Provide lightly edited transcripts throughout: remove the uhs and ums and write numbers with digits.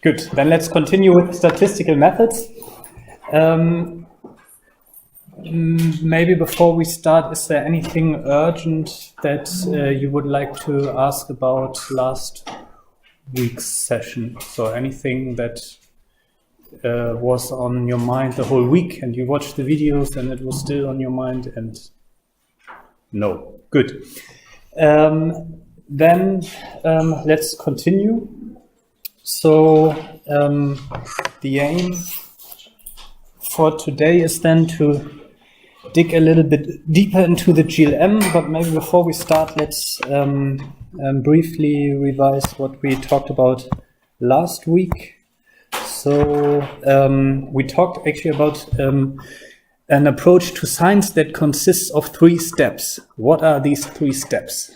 Good. Then let's continue with statistical methods. Maybe before we start, is there anything urgent that you would like to ask about last week's session? So anything that was on your mind the whole week and you watched the videos and it was still on your mind and no. Good. Then let's continue. So the aim for today is then to dig a little bit deeper into the GLM, but maybe before we start, let's briefly revise what we talked about last week. So we talked actually about an approach to science that consists of 3 steps. What are these 3 steps?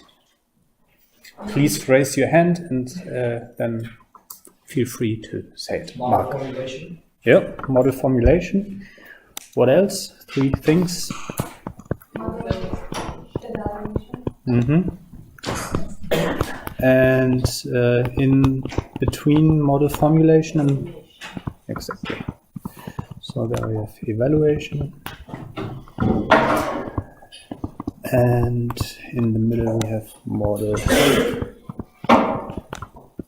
Please raise your hand and then feel free to say it. Model formulation. Yeah, model formulation. What else? 3 things. And in between model formulation and exactly. So there we have evaluation. And in the middle we have model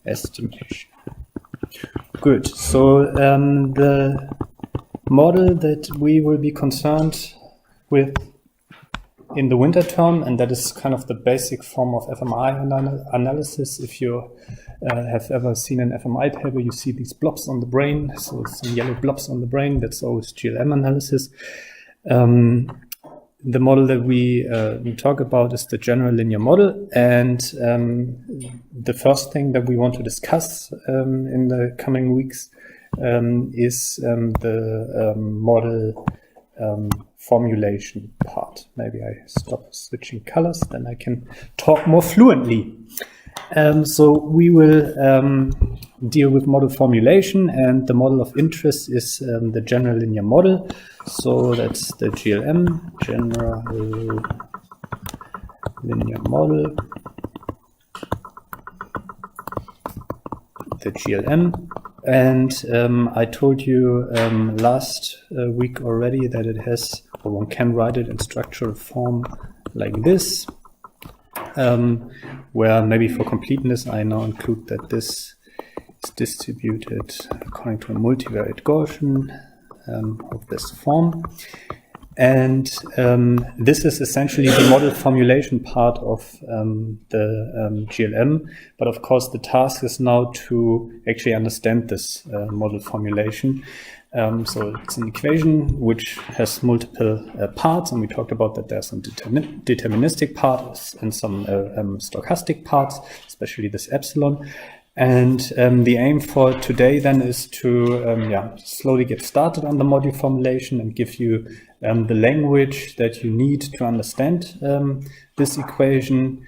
estimation. Good. So the model that we will be concerned with in the winter term, and that is kind of the basic form of fMRI analysis. If you have ever seen an fMRI paper, you see these blobs on the brain. So some yellow blobs on the brain, that's always GLM analysis. The model that we talk about is the general linear model, and the first thing that we want to discuss in the coming weeks is the model formulation part. Maybe I stop switching colors, then I can talk more fluently. So we will deal with model formulation, and the model of interest is the general linear model. So that's the GLM, general linear model, the GLM. And I told you last week already that it has, or one can write it in structural form like this, where maybe for completeness I now include that this is distributed according to a multivariate Gaussian of this form. And this is essentially the model formulation part of the GLM. But of course, the task is now to actually understand this model formulation. So it's an equation which has multiple parts, and we talked about that there's some deterministic parts and some stochastic parts, especially this epsilon. And the aim for today then is to slowly get started on the model formulation and give you the language that you need to understand this equation.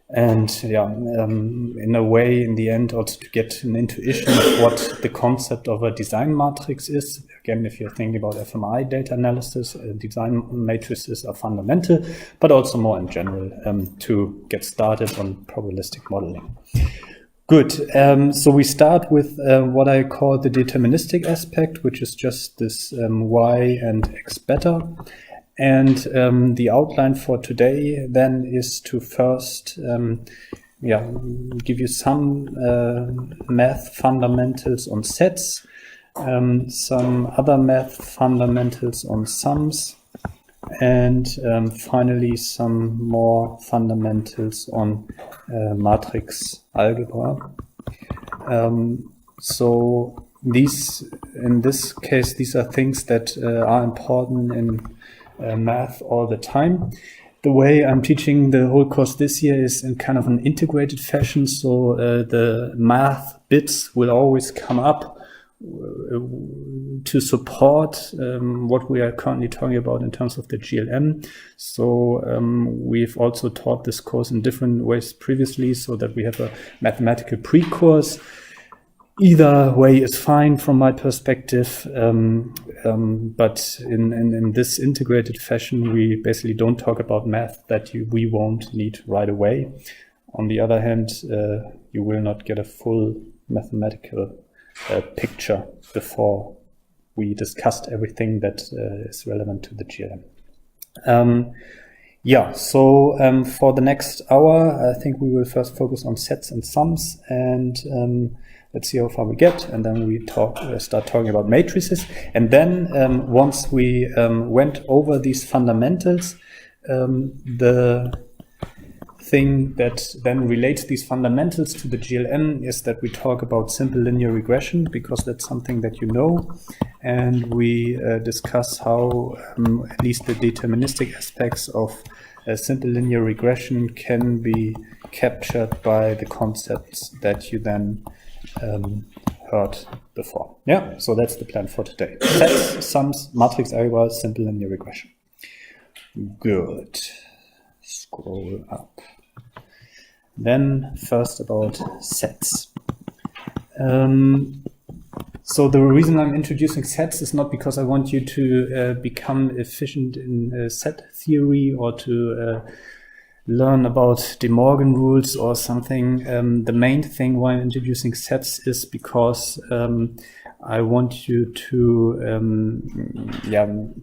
And in a way, in the end, also to get an intuition of what the concept of a design matrix is. Again, if you're thinking about fMRI data analysis, design matrices are fundamental, but also more in general to get started on probabilistic modeling. Good. So we start with what I call the deterministic aspect, which is just this y and x beta. And the outline for today then is to first give you some math fundamentals on sets, some other math fundamentals on sums, and finally some more fundamentals on matrix algebra. So these, in this case, these are things that are important in math all the time. The way I'm teaching the whole course this year is in kind of an integrated fashion. So the math bits will always come up to support what we are currently talking about in terms of the GLM. So we've also taught this course in different ways previously, so that we have a mathematical pre-course. Either way is fine from my perspective, but in this integrated fashion, we basically don't talk about math that we won't need right away. On the other hand, you will not get a full mathematical picture before we discussed everything that is relevant to the GLM. Yeah, so for the next hour, I think we will first focus on sets and sums, and let's see how far we get, and then we start talking about matrices. And then once we went over these fundamentals, the thing that then relates these fundamentals to the GLM is that we talk about simple linear regression, because that's something that you know, and we discuss how at least the deterministic aspects of simple linear regression can be captured by the concepts that you then heard before. Yeah, so that's the plan for today. Sets, sums, matrix algebra, simple linear regression. Good. Scroll up. Then first about sets. So the reason I'm introducing sets is not because I want you to become efficient in set theory or to learn about De Morgan rules or something. The main thing why I'm introducing sets is because I want you to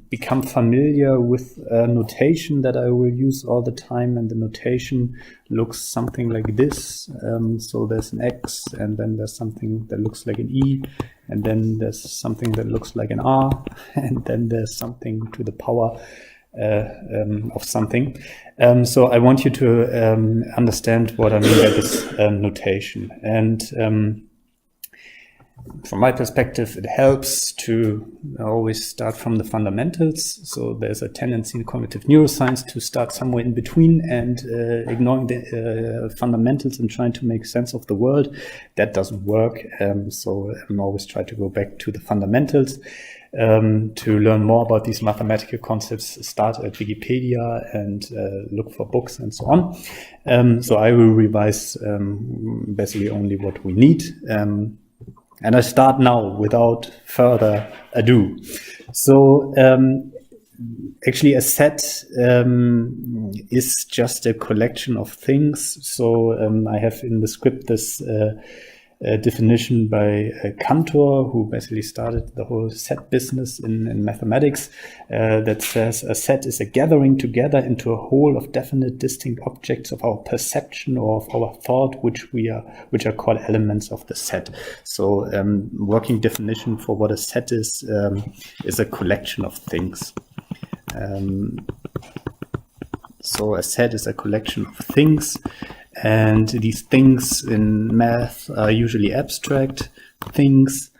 become familiar with a notation that I will use all the time, and the notation looks something like this. So there's an X, and then there's something that looks like an E, and then there's something that looks like an R, and then there's something to the power of something. So I want you to understand what I mean by this notation. And from my perspective, it helps to always start from the fundamentals. So there's a tendency in cognitive neuroscience to start somewhere in between and ignoring the fundamentals and trying to make sense of the world. That doesn't work. So I'm always trying to go back to the fundamentals. To learn more about these mathematical concepts, start at Wikipedia and look for books and so on. So I will revise basically only what we need. And I start now without further ado. So actually a set is just a collection of things. So I have in the script this definition by Cantor, who basically started the whole set business in mathematics, that says a set is a gathering together into a whole of definite distinct objects of our perception or of our thought, which are called elements of the set. So working definition for what a set is a collection of things. So a set is a collection of things. And these things in math are usually abstract things,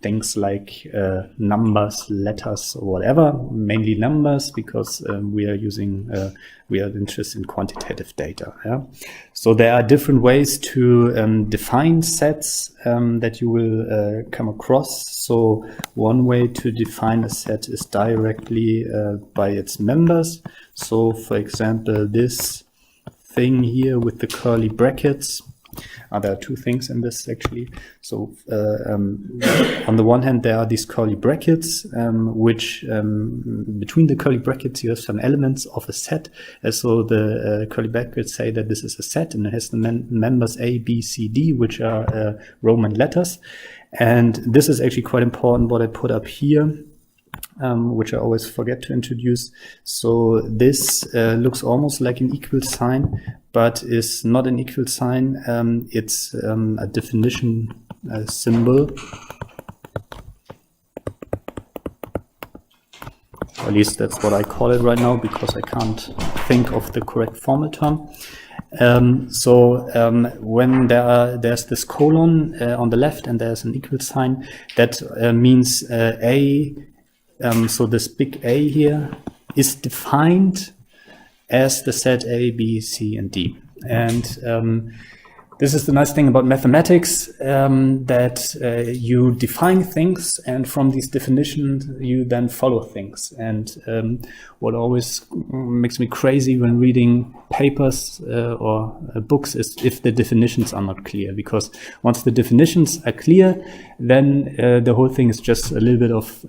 things like numbers, letters, or whatever, mainly numbers, because we are interested in quantitative data. Yeah? So there are different ways to define sets that you will come across. So one way to define a set is directly by its members. So for example, this thing here with the curly brackets. There are two things in this actually. So on the one hand, there are these curly brackets, which between the curly brackets you have some elements of a set. So the curly brackets say that this is a set, and it has the members A, B, C, D, which are Roman letters. And this is actually quite important what I put up here. Which I always forget to introduce. So this looks almost like an equal sign, but is not an equal sign. It's a definition symbol. Or at least that's what I call it right now, because I can't think of the correct formal term. When there's this colon on the left and there's an equal sign, that means A. So this big A here is defined as the set A, B, C, and D. And this is the nice thing about mathematics, that you define things, and from these definitions you then follow things. And what always makes me crazy when reading papers or books is if the definitions are not clear, because once the definitions are clear, then the whole thing is just a little bit of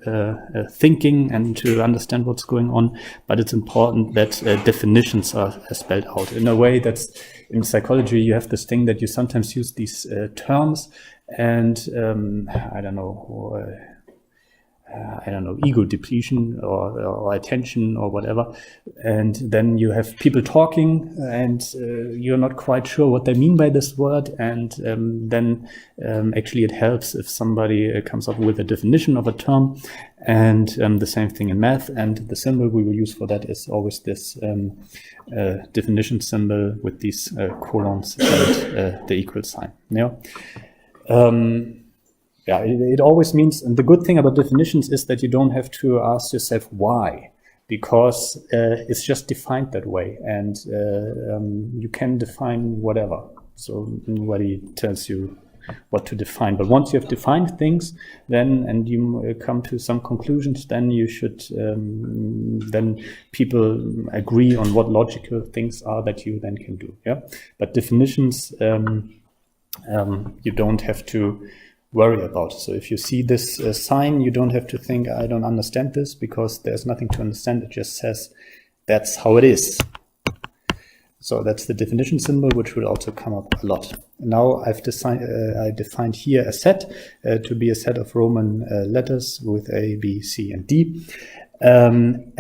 thinking and to understand what's going on. But it's important that definitions are spelled out in a way that's in psychology, you have this thing that you sometimes use these terms, and I don't know, ego depletion or attention or whatever. And then you have people talking and you're not quite sure what they mean by this word. And then actually it helps if somebody comes up with a definition of a term. And the same thing in math. And the symbol we will use for that is always this definition symbol with these colons and the equal sign. Yeah. Yeah, it always means, and the good thing about definitions is that you don't have to ask yourself why, because it's just defined that way, and you can define whatever. So nobody tells you what to define. But once you have defined things, then and you come to some conclusions, then you should then people agree on what logical things are that you then can do. Yeah, but definitions you don't have to worry about. So if you see this sign, you don't have to think, I don't understand this, because there's nothing to understand. It just says that's how it is. So that's the definition symbol, which will also come up a lot. Now I defined here a set to be a set of Roman letters with A, B, C, and D. One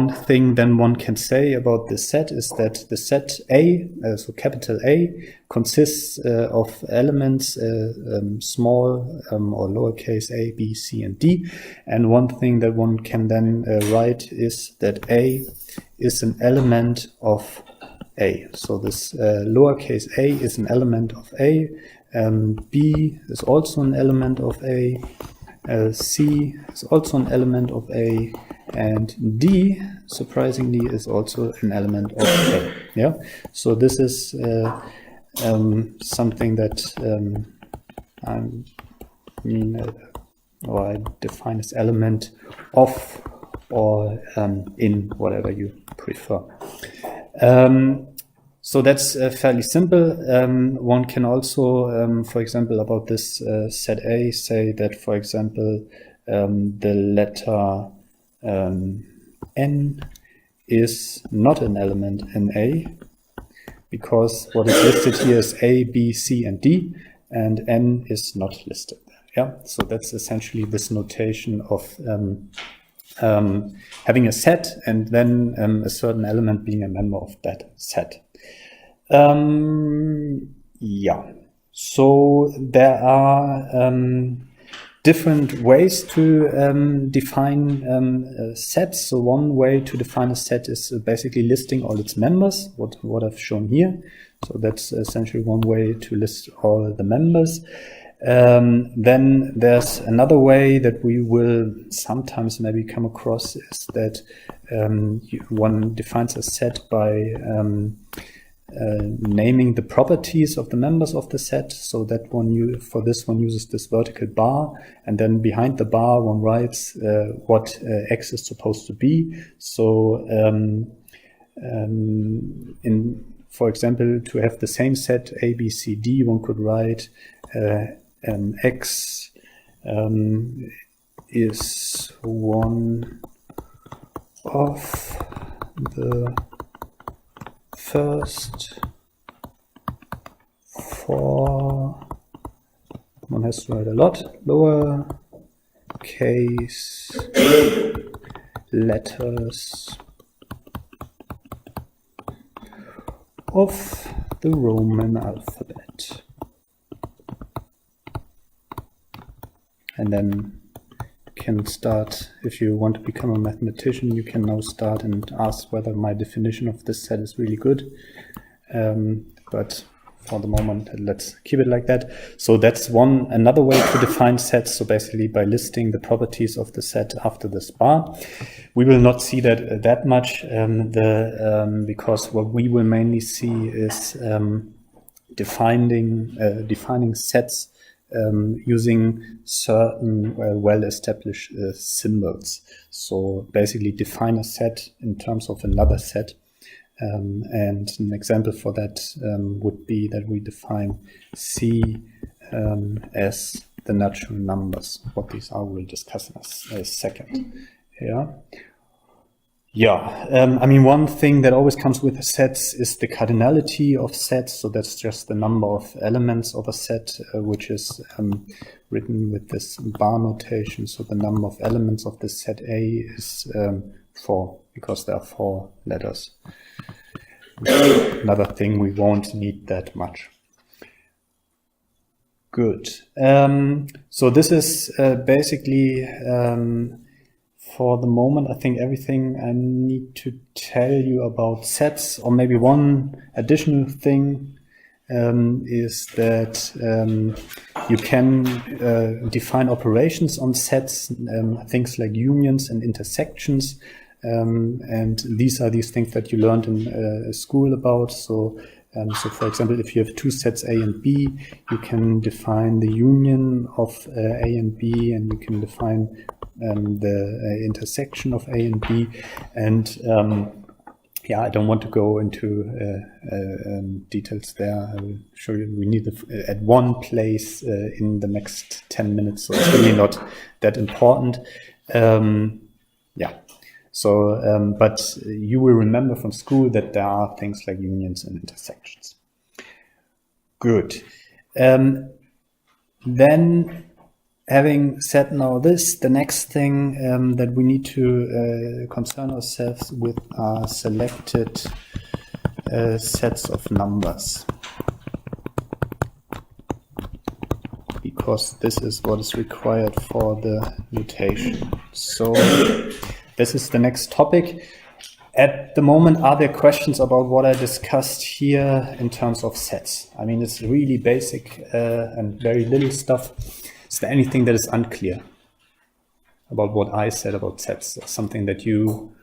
thing then one can say about this set is that the set A, so capital A, consists of elements small or lowercase a, b, c, and d. And one thing that one can then write is that A is an element of A. So this lowercase a is an element of A. B is also an element of A. C is also an element of A, and D, surprisingly, is also an element of A. Yeah, so this is something that I define as element of or in, whatever you prefer. So that's fairly simple. One can also, for example, about this set A, say that, for example, the letter N is not an element in A, because what is listed here is A, B, C, and D, and N is not listed there. Yeah, so that's essentially this notation of having a set and then a certain element being a member of that set. Yeah, so there are different ways to define sets. So one way to define a set is basically listing all its members, what I've shown here. So that's essentially one way to list all the members. Then there's another way that we will sometimes maybe come across, is that one defines a set by naming the properties of the members of the set. So that for this one uses this vertical bar, and then behind the bar one writes what X is supposed to be. So for example, to have the same set A, B, C, D, one could write X is one of the first four, one has to write a lot, lower case letters of the Roman alphabet. And then can start, if you want to become a mathematician, you can now start and ask whether my definition of this set is really good. But for the moment, let's keep it like that. So that's another way to define sets. So basically by listing the properties of the set after this bar. We will not see that much because what we will mainly see is defining sets using certain well-established symbols. So basically define a set in terms of another set. And an example for that would be that we define C as the natural numbers. What these are, we'll discuss in a second. Yeah. Yeah, I mean, one thing that always comes with sets is the cardinality of sets. So that's just the number of elements of a set, which is written with this bar notation. So the number of elements of the set A is 4, because there are 4 letters. Another thing we won't need that much. Good. So this is basically, for the moment, I think everything I need to tell you about sets. Or maybe one additional thing is that you can define operations on sets, things like unions and intersections. And these are these things that you learned in school about. So for example, if you have 2 sets A and B, you can define the union of A and B, and you can define the intersection of A and B. And yeah, I don't want to go into details there. I will show you. We need at one place in the next 10 minutes, so it's really not that important. Yeah. So, but you will remember from school that there are things like unions and intersections. Good. Then, having said now this, the next thing that we need to concern ourselves with are selected sets of numbers. Because this is what is required for the notation. So, this is the next topic. At the moment, are there questions about what I discussed here in terms of sets? I mean, it's really basic and very little stuff. Is there anything that is unclear about what I said about sets? Something that you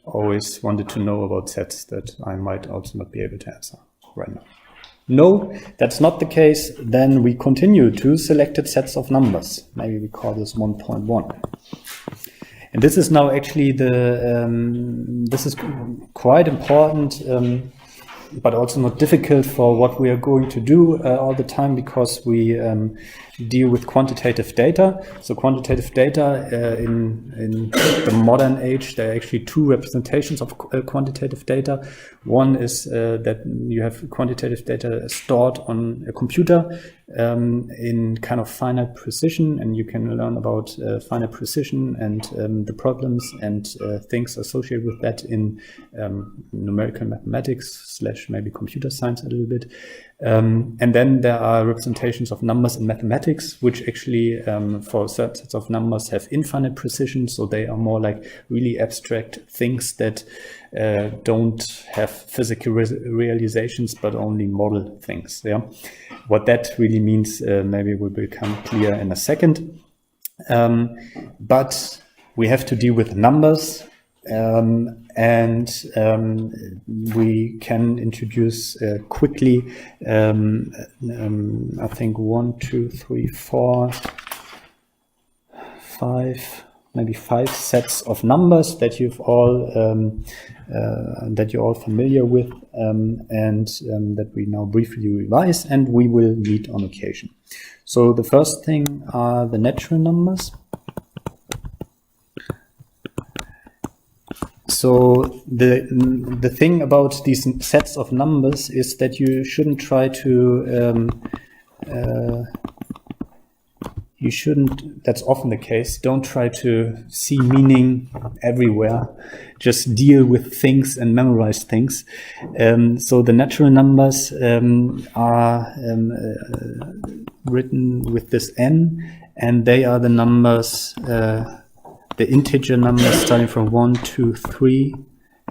always wanted to know about sets that I might also not be able to answer right now? No, that's not the case. Then we continue to selected sets of numbers. Maybe we call this 1.1. And this is now actually this is quite important, but also not difficult for what we are going to do all the time, because we deal with quantitative data. So quantitative data in the modern age, there are actually 2 representations of quantitative data. One is that you have quantitative data stored on a computer in kind of finite precision, and you can learn about finite precision and the problems and things associated with that in numerical mathematics / maybe computer science a little bit. And then there are representations of numbers in mathematics, which actually for certain sets of numbers have infinite precision. So they are more like really abstract things that don't have physical realizations, but only model things. Yeah, what that really means maybe will become clear in a second. But we have to deal with numbers. And we can introduce quickly, I think 1, 2, 3, 4, 5, maybe 5 sets of numbers that you're all familiar with, and that we now briefly revise, and we will meet on occasion. So the first thing are the natural numbers. So the thing about these sets of numbers is that you shouldn't try to that's often the case, don't try to see meaning everywhere, just deal with things and memorize things. So the natural numbers are written with this n, and they are the numbers, the integer numbers starting from 1, 2, 3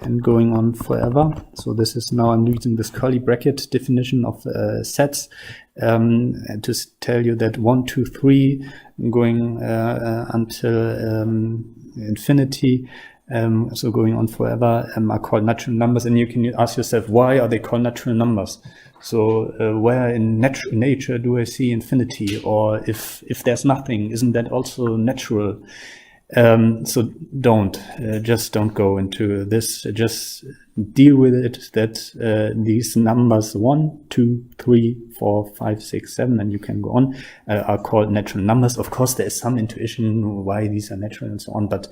and going on forever. So this is now, I'm using this curly bracket definition of sets and to tell you that 1, 2, 3 going until infinity, so going on forever, are called natural numbers. And you can ask yourself, why are they called natural numbers? So where in nature do I see infinity? Or if there's nothing, isn't that also natural? So just don't go into this, just deal with it, that these numbers 1, 2, 3, 4, 5, 6, 7, and you can go on, are called natural numbers. Of course, there is some intuition why these are natural and so on, but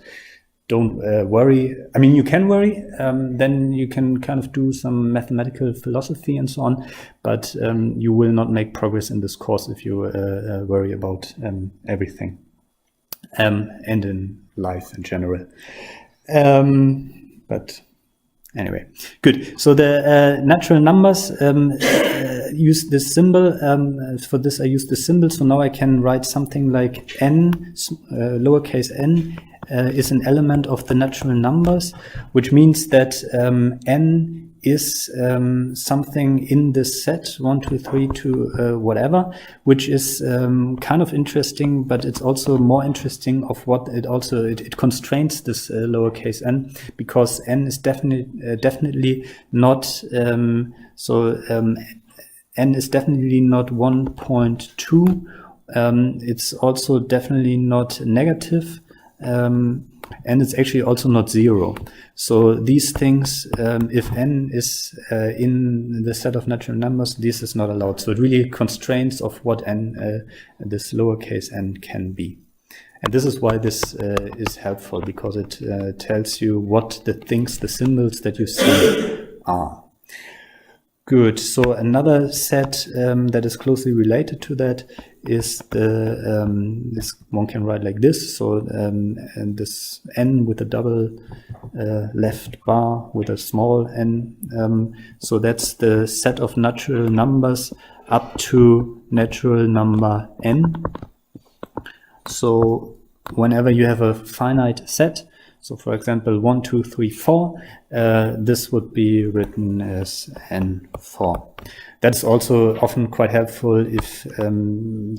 don't worry. I mean, you can worry, then you can kind of do some mathematical philosophy and so on, but you will not make progress in this course if you worry about everything and in life in general. But anyway, good. So the natural numbers use this symbol. For this, I use the symbol. So now I can write something like n, lowercase n, is an element of the natural numbers, which means that n is something in this set 1, 2, 3 to whatever, which is kind of interesting, but it's also more interesting of what it also it constrains this lowercase n, because n is definitely not n is definitely not 1.2. It's also definitely not negative. And it's actually also not 0. So these things, if n is in the set of natural numbers, this is not allowed. So it really constrains of what n, this lowercase n can be. And this is why this is helpful, because it tells you what the things, the symbols that you see are. Good. So another set that is closely related to that is the this one can write like this. So and this n with a double left bar with a small n. So that's the set of natural numbers up to natural number n. So whenever you have a finite set, so for example 1, 2, 3, 4, this would be written as n4. That's also often quite helpful if,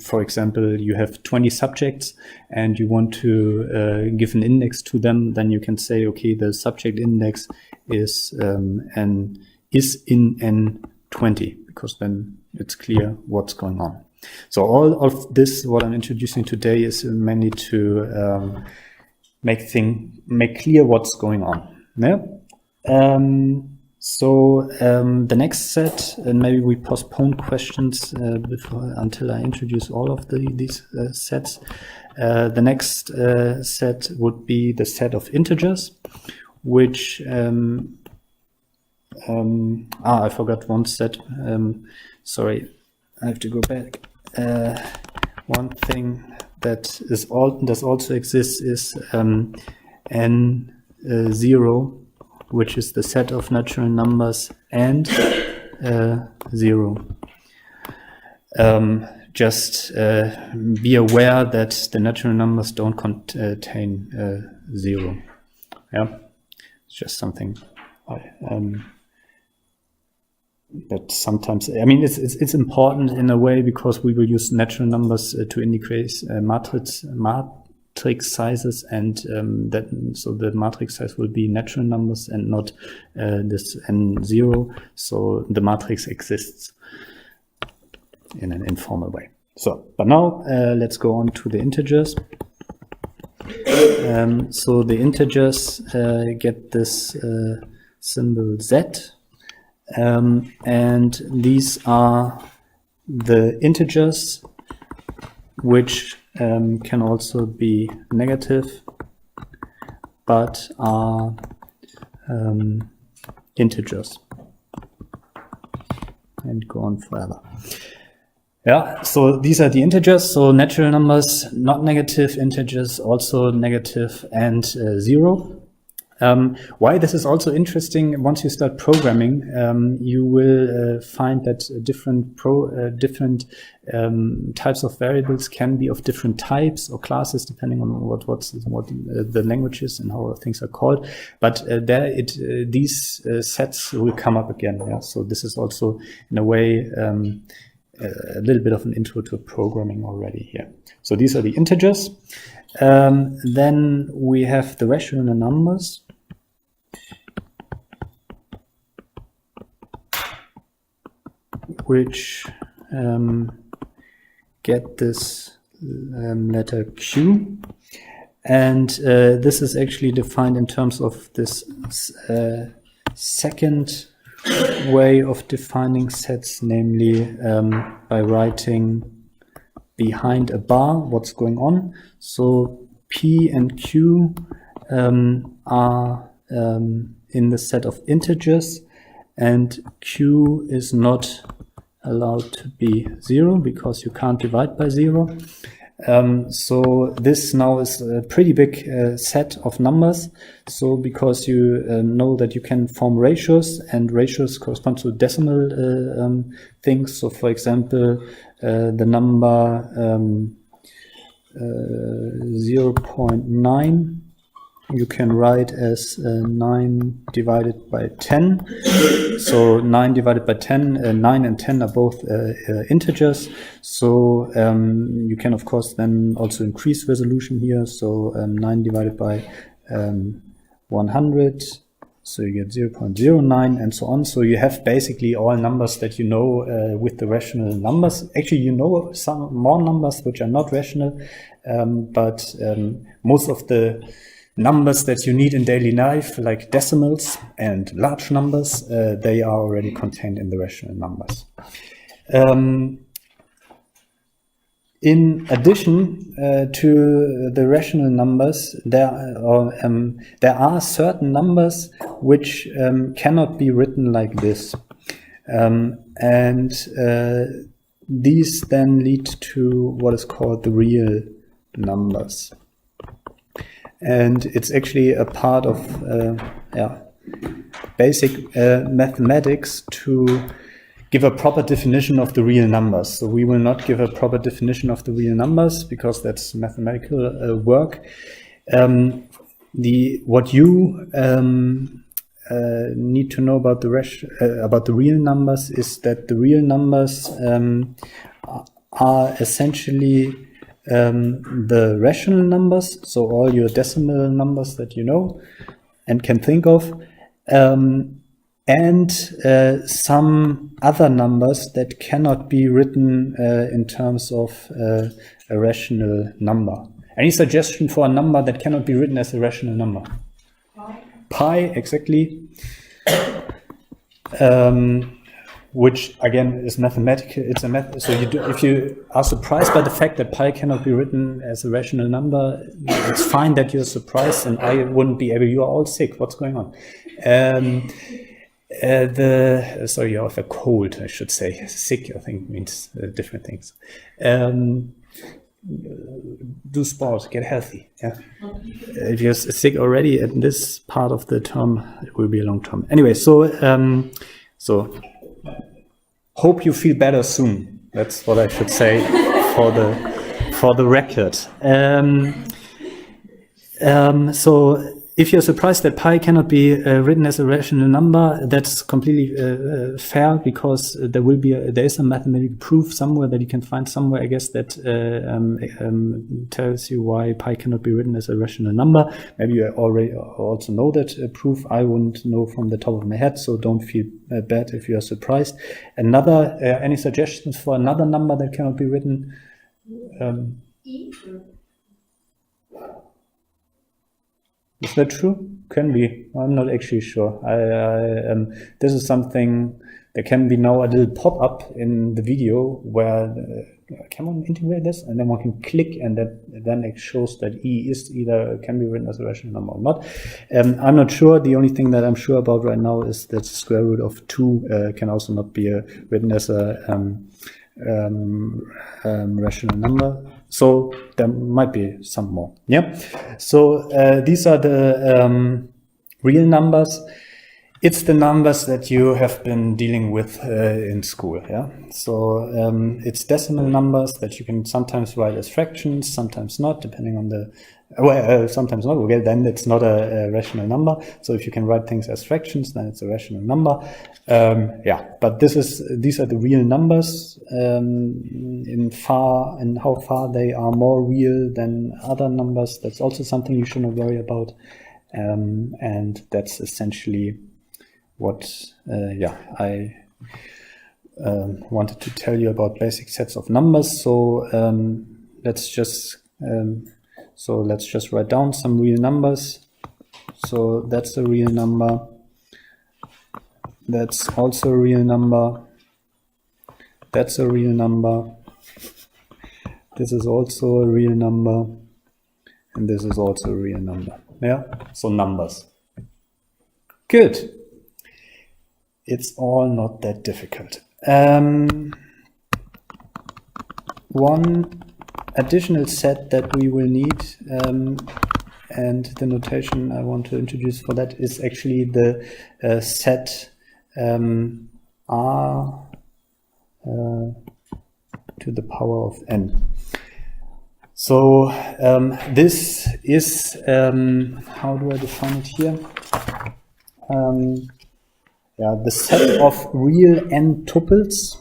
for example, you have 20 subjects and you want to give an index to them. Then you can say, okay, the subject index is in n20, because then it's clear what's going on. So all of this, what I'm introducing today, is mainly to make clear what's going on. Yeah. So the next set, and maybe we postpone questions until I introduce all of these sets. The next set would be the set of integers, which I forgot one set. Sorry, I have to go back. One thing that also exists is n0, which is the set of natural numbers and 0. Just be aware that the natural numbers don't contain 0. Yeah, it's just something that sometimes, I mean, it's important in a way, because we will use natural numbers to indicate matrix sizes, and so the matrix size will be natural numbers and not this n0. So the matrix exists in an informal way. So, but now let's go on to the integers. So the integers get this symbol z. And these are the integers which can also be negative, but are integers and go on forever. Yeah, so these are the integers. So natural numbers, not negative, integers also negative, and 0. Why this is also interesting, once you start programming, you will find that different types of variables can be of different types or classes, depending on what the language is and how things are called. But these sets will come up again. Yeah? So this is also, in a way, a little bit of an intro to programming already here. So these are the integers. Then we have the rational numbers. Which get this letter Q, and this is actually defined in terms of this second way of defining sets, namely by writing behind a bar what's going on. So P and Q are in the set of integers, and q is not allowed to be 0 because you can't divide by 0. So this now is a pretty big set of numbers. So because you know that you can form ratios, and ratios correspond to decimal things. So for example, the number 0.9 you can write as 9 divided by 10. So 9 divided by 10, 9 and 10 are both integers. So you can, of course, then also increase resolution here. So 9 divided by 100. So you get 0.09 and so on. So you have basically all numbers that you know with the rational numbers. Actually, you know some more numbers which are not rational, but most of the numbers that you need in daily life, like decimals and large numbers, they are already contained in the rational numbers. In addition to the rational numbers, there are certain numbers which cannot be written like this. And these then lead to what is called the real numbers. And it's actually a part of basic mathematics to give a proper definition of the real numbers. So we will not give a proper definition of the real numbers because that's mathematical work. What you need to know about the real numbers is that the real numbers are essentially the rational numbers, so all your decimal numbers that you know and can think of, and some other numbers that cannot be written in terms of a rational number. Any suggestion for a number that cannot be written as a rational number? Pi, exactly. Which again is mathematical. It's a math. So if you are surprised by the fact that pi cannot be written as a rational number, it's fine that you're surprised, and I wouldn't be able. You are all sick. What's going on? Sorry, you have a cold, I should say. Sick, I think, means different things. Do sport, get healthy. Yeah. If you're sick already at this part of the term, it will be a long term. Anyway, so hope you feel better soon. That's what I should say for the record. So if you're surprised that pi cannot be written as a rational number, that's completely fair, because there is a mathematical proof somewhere that you can find somewhere, I guess, that tells you why pi cannot be written as a rational number. Maybe you already also know that proof. I wouldn't know from the top of my head, so don't feel bad if you are surprised. Any suggestions for another number that cannot be written? Is that true? Can be. I'm not actually sure. This is something there can be now a little pop-up in the video where can one integrate this, and then one can click, and then it shows that E is either can be written as a rational number or not. I'm not sure. The only thing that I'm sure about right now is that the square root of 2 can also not be written as a rational number. So there might be some more. Yeah. So these are the real numbers. It's the numbers that you have been dealing with in school. Yeah. So it's decimal numbers that you can sometimes write as fractions, sometimes not, depending on the. Sometimes not. Okay, then it's not a rational number. So if you can write things as fractions, then it's a rational number. But these are the real numbers. In how far they are more real than other numbers, that's also something you should not worry about. And that's essentially what I wanted to tell you about basic sets of numbers. So let's just write down some real numbers. So that's a real number. That's also a real number. That's a real number. This is also a real number. And this is also a real number. yeah, so numbers. Good. It's all not that difficult. One additional set that we will need, and the notation I want to introduce for that is actually the set R to the power of n. So this is, how do I define it here? Yeah, the set of real n tuples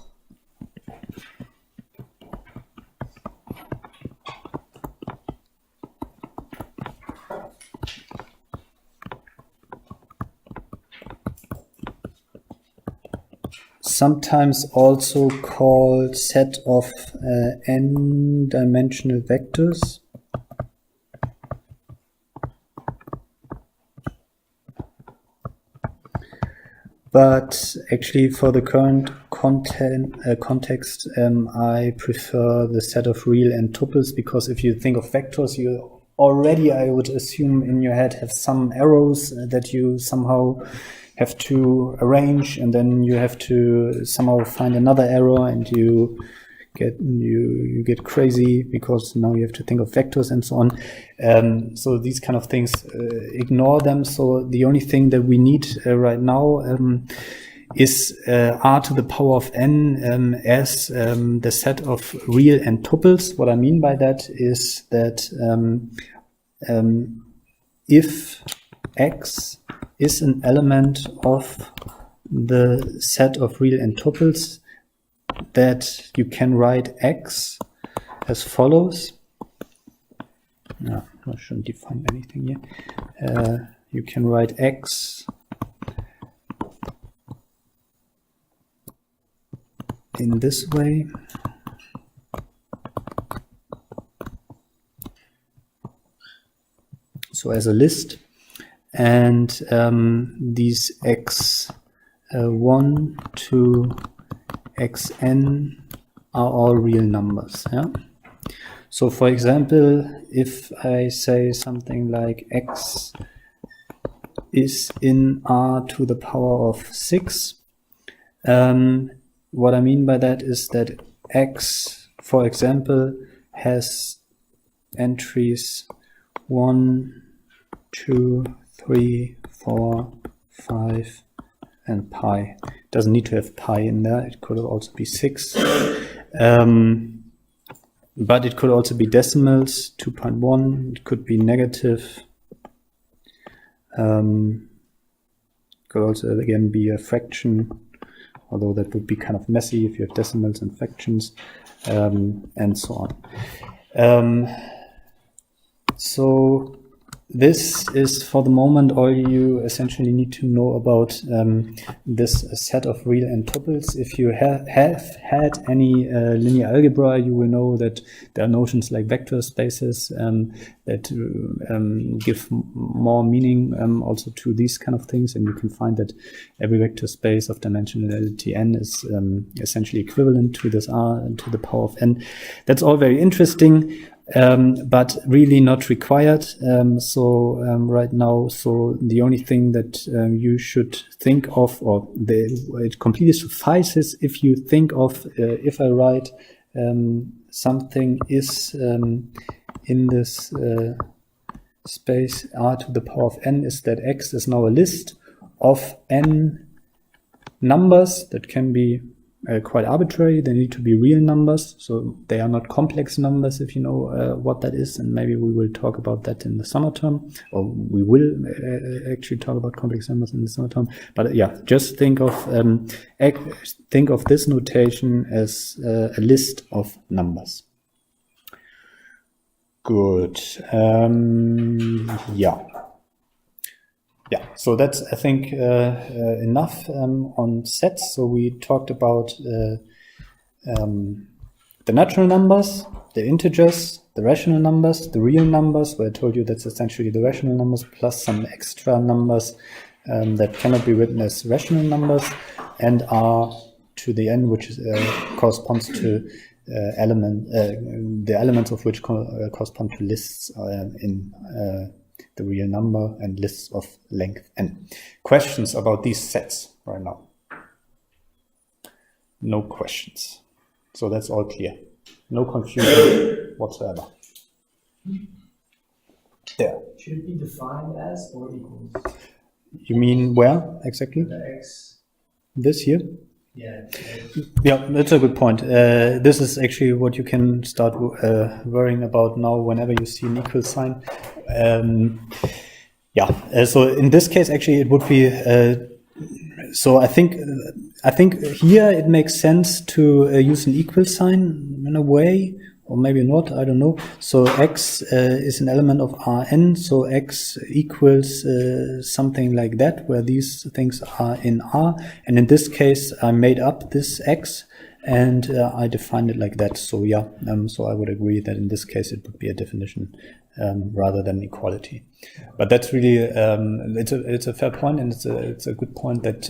sometimes also called set of n-dimensional vectors. But actually for the current context, I prefer the set of real n tuples, because if you think of vectors, you already, I would assume, in your head have some arrows that you somehow have to arrange, and then you have to somehow find another arrow, and you get crazy because now you have to think of vectors and so on. So these kind of things, ignore them. So the only thing that we need right now is r to the power of n as the set of real n tuples. What I mean by that is that if x is an element of the set of real n tuples, that you can write x as follows. No, I shouldn't define anything here. You can write x in this way. So as a list, and these x1 to xn are all real numbers. Yeah. So for example, if I say something like x is in r to the power of 6, what I mean by that is that x, for example, has entries 1, 2, 3, 4, 5, and pi. It doesn't need to have pi in there. It could also be 6. But it could also be decimals, 2.1. It could be negative. Could also, again, be a fraction, although that would be kind of messy if you have decimals and fractions, and so on. So this is, for the moment, all you essentially need to know about this set of real n tuples. If you have had any linear algebra, you will know that there are notions like vector spaces that give more meaning also to these kind of things, and you can find that every vector space of dimensionality n is essentially equivalent to this r to the power of n. That's all very interesting. But really not required. Right now, so the only thing that you should think of, or it completely suffices if you think of, if I write something is in this space r to the power of n, is that x is now a list of n numbers that can be quite arbitrary. They need to be real numbers, so they are not complex numbers, if you know what that is, and maybe we will talk about that in the summer term, or we will actually talk about complex numbers in the summer term. But yeah, just think of this notation as a list of numbers. Good. Yeah, so that's, I think, enough on sets. So we talked about the natural numbers, the integers, the rational numbers, the real numbers, where I told you that's essentially the rational numbers plus some extra numbers that cannot be written as rational numbers, and r to the n, which is, corresponds to the elements of which correspond to lists in the real number, and lists of length n. Questions about these sets right now? No questions. So that's all clear. No confusion whatsoever. There. Should it be defined as or equals? You mean where exactly? The x. This here? Yeah. Yeah, that's a good point. This is actually what you can start worrying about now whenever you see an equal sign. So in this case, actually, it would be. So I think here it makes sense to use an equal sign in a way, or maybe not. I don't know. So x is an element of Rn. So x equals something like that, where these things are in R. And in this case, I made up this x, and I defined it like that. So yeah. So I would agree that in this case it would be a definition rather than equality. But that's really it's a fair point, and it's a good point that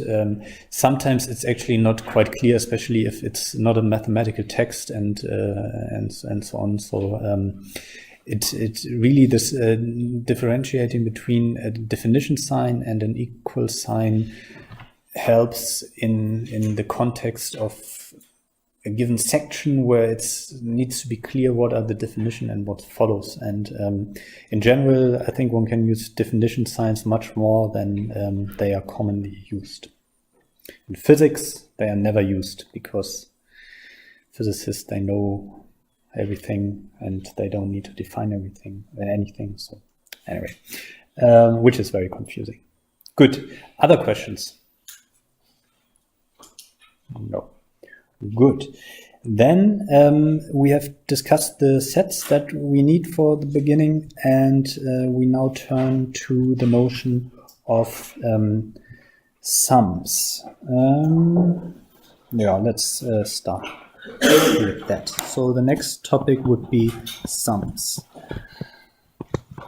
sometimes it's actually not quite clear, especially if it's not a mathematical text and so on. So it really this differentiating between a definition sign and an equal sign helps in the context of a given section where it needs to be clear what are the definition and what follows. And in general, I think one can use definition signs much more than they are commonly used. In physics, they are never used because physicists, they know everything and they don't need to define anything. So anyway, which is very confusing. Good. Other questions? No. Good. Then we have discussed the sets that we need for the beginning, and we now turn to the notion of sums. Let's start with that. So the next topic would be sums.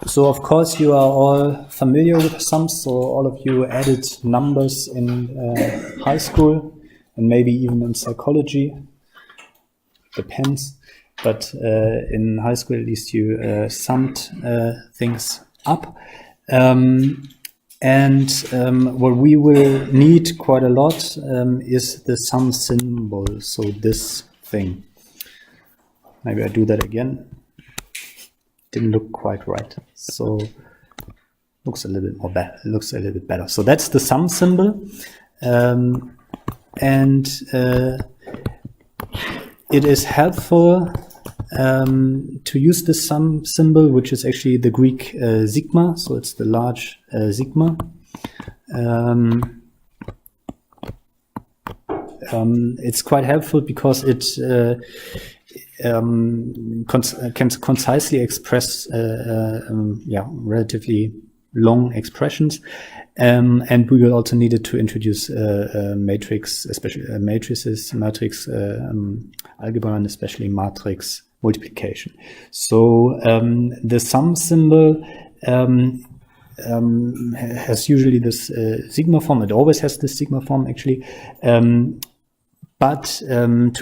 So of course you are all familiar with sums, so all of you added numbers in high school, and maybe even in psychology, depends. But in high school, at least, you summed things up. What we will need quite a lot is the sum symbol, so this thing. Maybe I do that again. Didn't look quite right. So looks a little bit more better. Looks a little bit better. So that's the sum symbol. It is helpful to use the sum symbol, which is actually the Greek sigma, so it's the large sigma. It's quite helpful because it can concisely express relatively long expressions. And we will also need it to introduce matrix, especially matrices, matrix algebra, and especially matrix multiplication. So the sum symbol has usually this sigma form. It always has this sigma form, actually. But to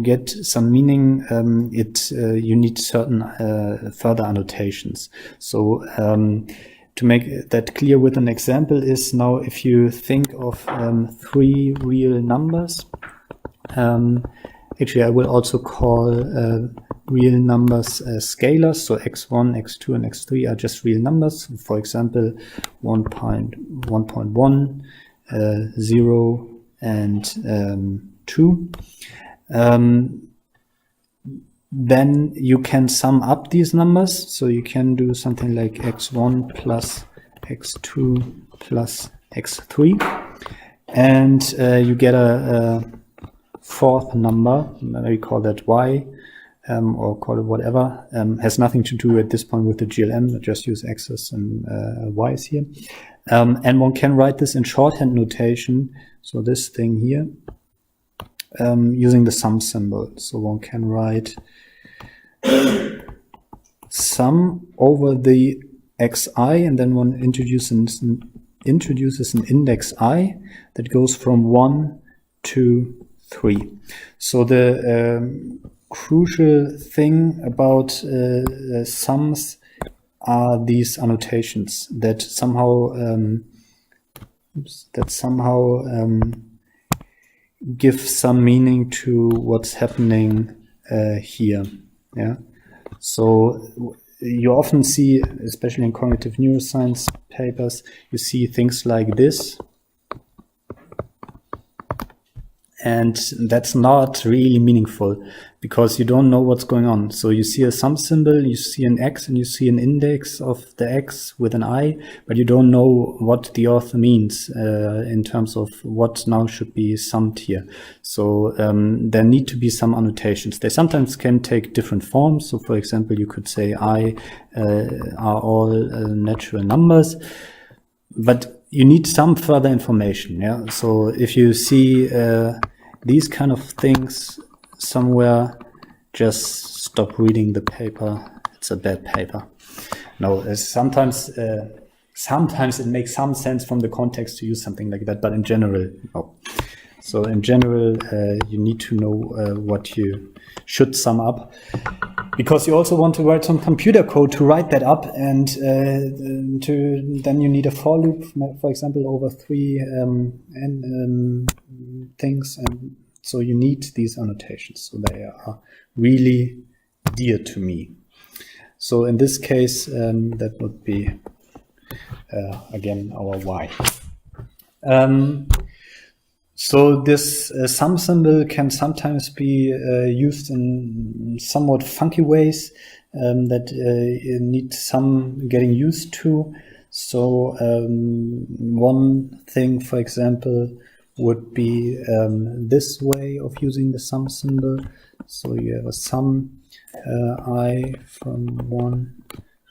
get some meaning, you need certain further annotations. So to make that clear with an example is now if you think of 3 real numbers, actually I will also call real numbers scalars, so x1, x2 and x3 are just real numbers. For example, 1.1, 0 and 2. Then you can sum up these numbers. So you can do something like x1 plus x2 plus x3. And you get a fourth number. We call that y, or call it whatever. Has nothing to do at this point with the GLM. Just use x's and y's here. And one can write this in shorthand notation. So this thing here, using the sum symbol. So one can write sum over the xi, and then one introduces an index I that goes from 1 to 3. So the crucial thing about sums are these annotations that somehow give some meaning to what's happening here. Yeah. So you often see, especially in cognitive neuroscience papers, you see things like this. And that's not really meaningful because you don't know what's going on. So you see a sum symbol, you see an X, and you see an index of the X with an I, but you don't know what the author means in terms of what now should be summed here. So there need to be some annotations. They sometimes can take different forms. So for example, you could say I are all natural numbers, but you need some further information. Yeah. So if you see these kind of things somewhere, just stop reading the paper. It's a bad paper. No, sometimes it makes some sense from the context to use something like that, but in general, no. So in general, you need to know what you should sum up, because you also want to write some computer code to write that up, and then you need a for loop, for example, over 3 things, and so you need these annotations. So they are really dear to me. So in this case, that would be again our Y. So this sum symbol can sometimes be used in somewhat funky ways that need some getting used to. So one thing, for example, would be this way of using the sum symbol. So you have a sum I from 1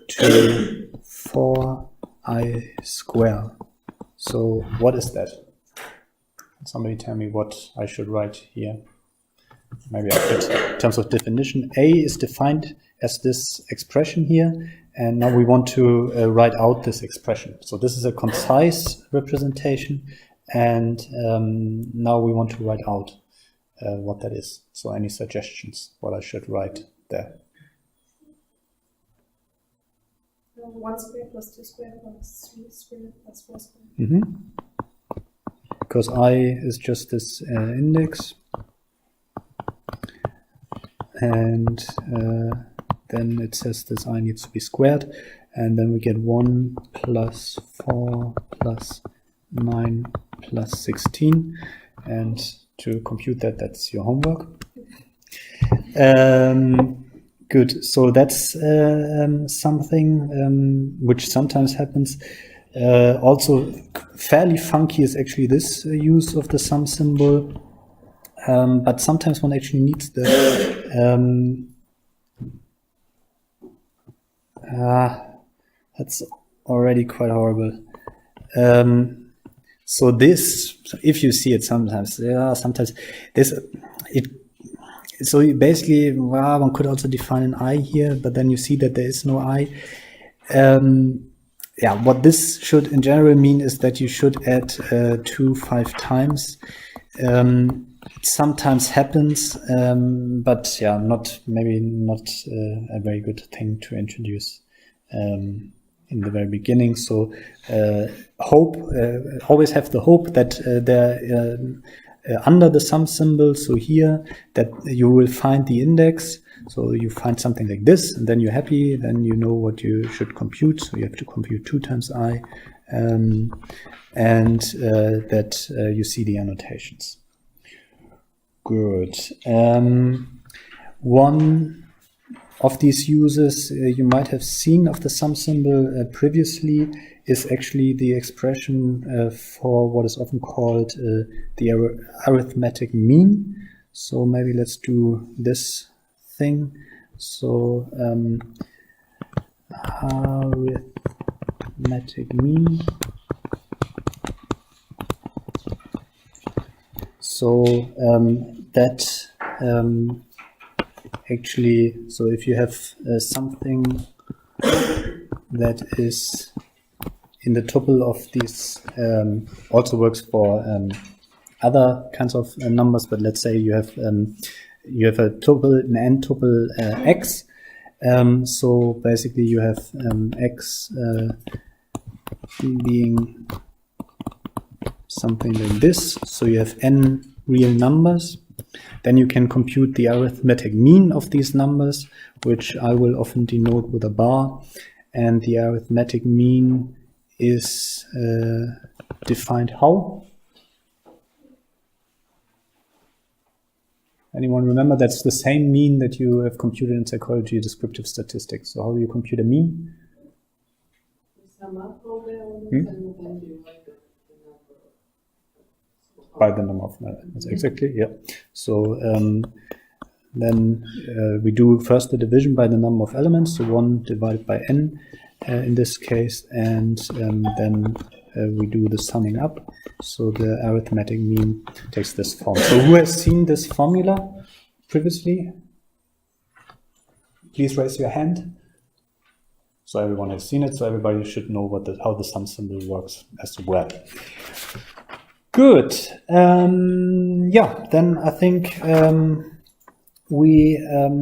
to 4 I square. So what is that? Somebody tell me what I should write here. Maybe I could, in terms of definition, A is defined as this expression here, and now we want to write out this expression. So this is a concise representation, and now we want to write out what that is. So any suggestions what I should write there? 1 squared plus 2 squared plus 3 squared plus 4 squared. Mm-hmm. Because I is just this index, and then it says this I needs to be squared, and then we get 1 plus 4 plus 9 plus 16, and to compute that, that's your homework. Good, so that's something which sometimes happens. Also fairly funky is actually this use of the sum symbol, but sometimes one actually needs the that's already quite horrible. So this, if you see it sometimes, sometimes this, so basically, well, one could also define an I here, but then you see that there is no I. What this should in general mean is that you should add 2 5 times. It sometimes happens, but maybe not a very good thing to introduce in the very beginning. So always have the hope that there under the sum symbol, so here, that you will find the index. So you find something like this, and then you're happy, then you know what you should compute. So you have to compute 2 times I, and that you see the annotations. Good. One of these uses you might have seen of the sum symbol previously is actually the expression for what is often called the arithmetic mean. So maybe let's do this thing. So arithmetic mean. So that actually, so if you have something that is in the tuple of these, also works for other kinds of numbers, but let's say you have a tuple, an n tuple x, So basically you have x being something like this. So you have n real numbers. Then you can compute the arithmetic mean of these numbers, which I will often denote with a bar. And the arithmetic mean is defined how? Anyone remember? That's the same mean that you have computed in psychology descriptive statistics. So how do you compute a mean? By the number of elements, exactly, yeah. So then we do first the division by the number of elements, so 1 divided by n in this case, and then we do the summing up. So the arithmetic mean takes this form. So who has seen this formula previously? Please raise your hand. So everyone has seen it, so everybody should know how the sum symbol works as well. Good. Yeah, then I think we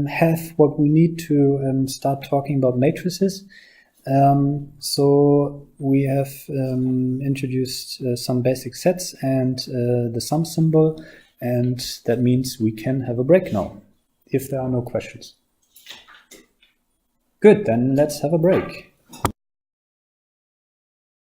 have what we need to start talking about matrices. So we have introduced some basic sets and the sum symbol, and that means we can have a break now, if there are no questions. Good, then let's have a break.